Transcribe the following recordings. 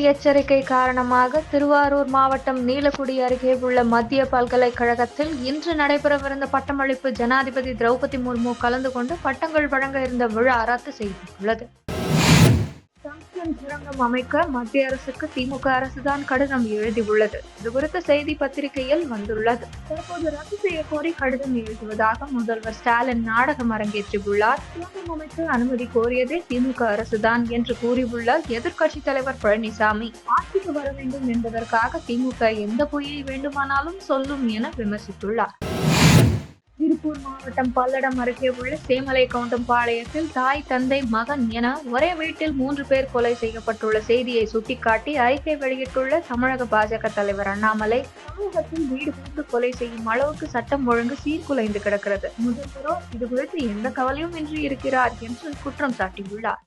எச்சரிக்கை காரணமாக திருவாரூர் மாவட்டம் நீலக்குடி அருகே உள்ள மத்திய பல்கலைக்கழகத்தில் இன்று நடைபெறவிருந்த பட்டமளிப்பு ஜனாதிபதி திரௌபதி முர்மு கலந்து கொண்டு பட்டங்கள் வழங்க இருந்த விழா ரத்து செய்யப்பட்டுள்ளது. டங்ஸ்டன் சுரங்கம் அமைக்க மத்திய அரசுக்கு திமுக அரசுதான் கடிதம் எழுதியுள்ளது. இதுகுறித்த செய்தி பத்திரிகையில் வந்துள்ளது. தற்போது ரத்து செய்ய கோரி கடிதம் எழுதுவதாக முதல்வர் ஸ்டாலின் நாடகம் அரங்கேற்றியுள்ளார். சுரங்கம் அமைக்க அனுமதி கோரியதே திமுக அரசுதான் என்று கூறியுள்ள எதிர்க்கட்சி தலைவர் பழனிசாமி, ஆட்சிக்கு வர வேண்டும் என்பதற்காக திமுக எந்த பொய்யை வேண்டுமானாலும் சொல்லும் என விமர்சித்துள்ளார். திருப்பூர் மாவட்டம் பல்லடம் அருகே உள்ள சேமலை கவுண்டம்பாளையத்தில் தாய், தந்தை, மகன் என ஒரே வீட்டில் 3 பேர் கொலை செய்யப்பட்டுள்ள செய்தியை சுட்டிக்காட்டி அறிக்கை வெளியிட்டுள்ள தமிழக பாஜக தலைவர் அண்ணாமலை, தமிழகத்தில் வீடு புகுந்து கொலை செய்யும் அளவுக்கு சட்டம் ஒழுங்கு சீர்குலைந்து கிடக்கிறது. முதல்வரோ இதுகுறித்து எந்த கவலையும் இன்றி இருக்கிறார் என்று குற்றம் சாட்டியுள்ளார்.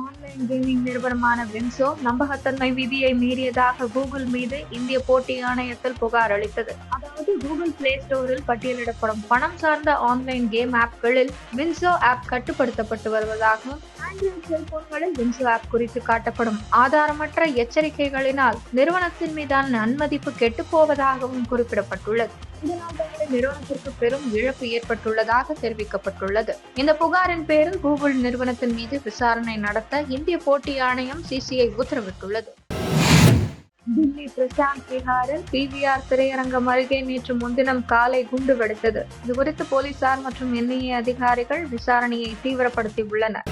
ஆன்லைன் கேமிங் நிறுவனமான வின்சோ நம்பகத்தன்மை விதியை மீறியதாக கூகுள் மீது இந்திய போட்டி ஆணையத்தில் புகார் அளித்தது. அதாவது கூகுள் பிளே ஸ்டோரில் பட்டியலிடப்படும் பணம் சார்ந்த ஆன்லைன் கேம் ஆப்களில் வின்சோ ஆப் கட்டுப்படுத்தப்பட்டு வருவதாகவும், ஆண்ட்ராய்டு செல்போன்களில் வின்சோ ஆப் குறித்து காட்டப்படும் ஆதாரமற்ற எச்சரிக்கைகளினால் நிறுவனத்தின் மீதான நன்மதிப்பு கெட்டுப்போவதாகவும் குறிப்பிடப்பட்டுள்ளது. இதனால் தங்களின் நிறுவனத்திற்கு பெரும் இழப்பு ஏற்பட்டுள்ளதாக தெரிவிக்கப்பட்டுள்ளது. இந்த புகாரின் பேரில் கூகுள் நிறுவனத்தின் மீது விசாரணை நடத்த இந்திய போட்டி ஆணையம் சிசிஐ உத்தரவிட்டுள்ளது. தில்லி பிரசாந்த் விஹாரில் PVR திரையரங்கம் அருகே நேற்று முன்தினம் காலை குண்டு வெடித்தது. இதுகுறித்து போலீசார் மற்றும் NIA அதிகாரிகள் விசாரணையை தீவிரப்படுத்தியுள்ளனர்.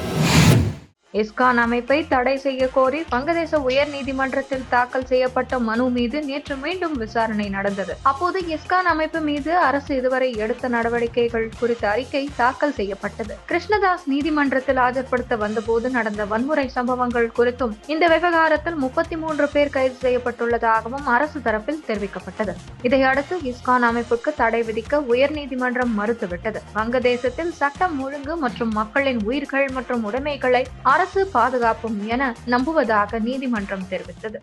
இஸ்கான் அமைப்பை தடை செய்ய கோரி வங்கதேச உயர் நீதிமன்றத்தில் தாக்கல் செய்யப்பட்ட மனு மீது நேற்று மீண்டும் விசாரணை நடந்தது. அப்போது இஸ்கான் அமைப்பு மீது அரசு இதுவரை எடுத்த நடவடிக்கைகள் குறித்த அறிக்கை தாக்கல் செய்யப்பட்டது. கிருஷ்ணதாஸ் நீதிமன்றத்தில் ஆஜர்படுத்த வந்தபோது நடந்த வன்முறை சம்பவங்கள் குறித்தும் இந்த விவகாரத்தில் 33 பேர் கைது செய்யப்பட்டுள்ளதாகவும் அரசு தரப்பில் தெரிவிக்கப்பட்டது. இதையடுத்து இஸ்கான் அமைப்புக்கு தடை விதிக்க உயர்நீதிமன்றம் மறுத்துவிட்டது. வங்கதேசத்தில் சட்டம் ஒழுங்கு மற்றும் மக்களின் உயிர்கள் மற்றும் உடைமைகளை அரசு பாதுகாப்பும் என நம்புவதாக நீதிமன்றம் தெரிவித்தது.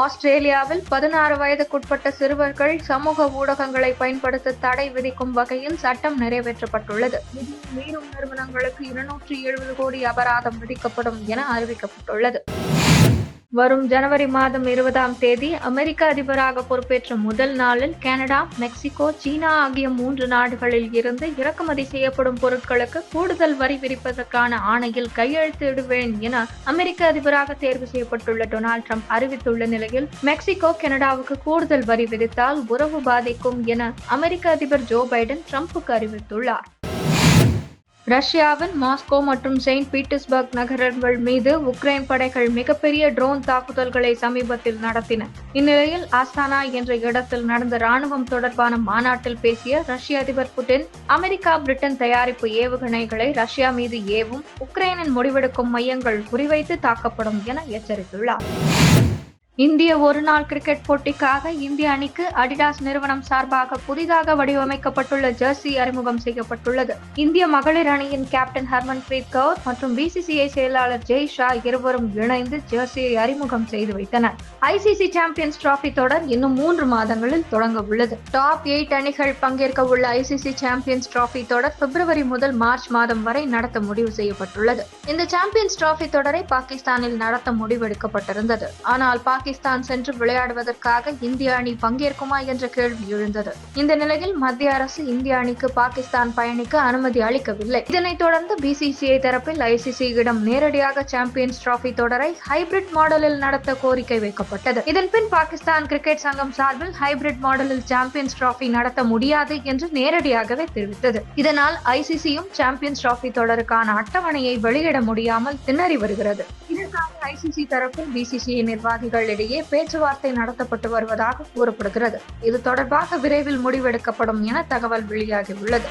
ஆஸ்திரேலியாவில் 16 வயதுக்குட்பட்ட சிறுவர்கள் சமூக ஊடகங்களை பயன்படுத்த தடை விதிக்கும் வகையில் சட்டம் நிறைவேற்றப்பட்டுள்ளது. விதியை மீறும் நிறுவனங்களுக்கு 270 கோடி அபராதம் விதிக்கப்படும் என அறிவிக்கப்பட்டுள்ளது. வரும் ஜனவரி மாதம் 20ஆம் தேதி அமெரிக்க அதிபராக பொறுப்பேற்ற முதல் நாளில் கனடா, மெக்சிகோ, சீனா ஆகிய 3 நாடுகளில் இருந்து இறக்குமதி செய்யப்படும் பொருட்களுக்கு கூடுதல் வரி விதிப்பதற்கான ஆணையில் கையெழுத்திடுவேன் என அமெரிக்க அதிபராக தேர்வு செய்யப்பட்டுள்ள டொனால்ட் ட்ரம்ப் அறிவித்துள்ள நிலையில், மெக்சிகோ கனடாவுக்கு கூடுதல் வரி விதித்தால் உறவு பாதிக்கும் என அமெரிக்க அதிபர் ஜோ பைடன் ட்ரம்புக்கு அறிவித்துள்ளார். ரஷ்யாவின் மாஸ்கோ மற்றும் செயின்ட் பீட்டர்ஸ்பர்க் நகரங்கள் மீது உக்ரைன் படைகள் மிகப்பெரிய ட்ரோன் தாக்குதல்களை சமீபத்தில் நடத்தின. இந்நிலையில் ஆஸ்தானா என்ற இடத்தில் நடந்த ராணுவம் தொடர்பான மாநாட்டில் பேசிய ரஷ்ய அதிபர் புட்டின், அமெரிக்கா, பிரிட்டன் தயாரிப்பு ஏவுகணைகளை ரஷ்யா மீது ஏவும் உக்ரைனின் முடிவெடுக்கும் மையங்கள் குறிவைத்து தாக்கப்படும் என எச்சரித்துள்ளார். இந்திய ஒருநாள் கிரிக்கெட் போட்டிக்காக இந்திய அணிக்கு அடிடாஸ் நிறுவனம் சார்பாக புதிதாக வடிவமைக்கப்பட்டுள்ள ஜெர்சி அறிமுகம் செய்யப்பட்டுள்ளது. இந்திய மகளிர் அணியின் கேப்டன் ஹர்மன்பிரீத் கவுர் மற்றும் BCCI செயலாளர் ஜெய் ஷா இருவரும் இணைந்து ஜெர்சியை அறிமுகம் செய்து வைத்தனர். ICC சாம்பியன்ஸ் டிராபி தொடர் இன்னும் 3 மாதங்களில் தொடங்க உள்ளது. டாப் 8 அணிகள் பங்கேற்க உள்ள ICC சாம்பியன்ஸ் டிராபி தொடர் பிப்ரவரி முதல் மார்ச் மாதம் வரை நடத்த முடிவு செய்யப்பட்டுள்ளது. இந்த சாம்பியன்ஸ் டிராபி தொடரை பாகிஸ்தானில் நடத்த முடிவெடுக்கப்பட்டிருந்தது. ஆனால் பாகிஸ்தான் சென்று விளையாடுவதற்காக இந்திய அணி பங்கேற்குமா என்ற கேள்வி எழுந்தது. இந்த நிலையில் மத்திய அரசு இந்திய அணிக்கு பாகிஸ்தான் பயணிக்க அனுமதி அளிக்கவில்லை. இதனைத் தொடர்ந்து BCCI தரப்பில் ICC-இடம் நேரடியாக சாம்பியன்ஸ் டிராபி தொடரை ஹைபிரிட் மாடலில் நடத்த கோரிக்கை வைக்கப்பட்டது. இதன்பின் பாகிஸ்தான் கிரிக்கெட் சங்கம் சார்பில் ஹைபிரிட் மாடலில் சாம்பியன்ஸ் டிராபி நடத்த முடியாது என்று நேரடியாகவே தெரிவித்தது. இதனால் ICC-யும் சாம்பியன்ஸ் டிராபி தொடருக்கான அட்டவணையை வெளியிட முடியாமல் திணறி வருகிறது. இதற்காக ICC தரப்பில் BCCI நிர்வாகிகள் இடையே பேச்சுவார்த்தை நடத்தப்பட்டு வருவதாக கூறப்படுகிறது. இது தொடர்பாக விரைவில் முடிவெடுக்கப்படும் என தகவல் வெளியாகியுள்ளது.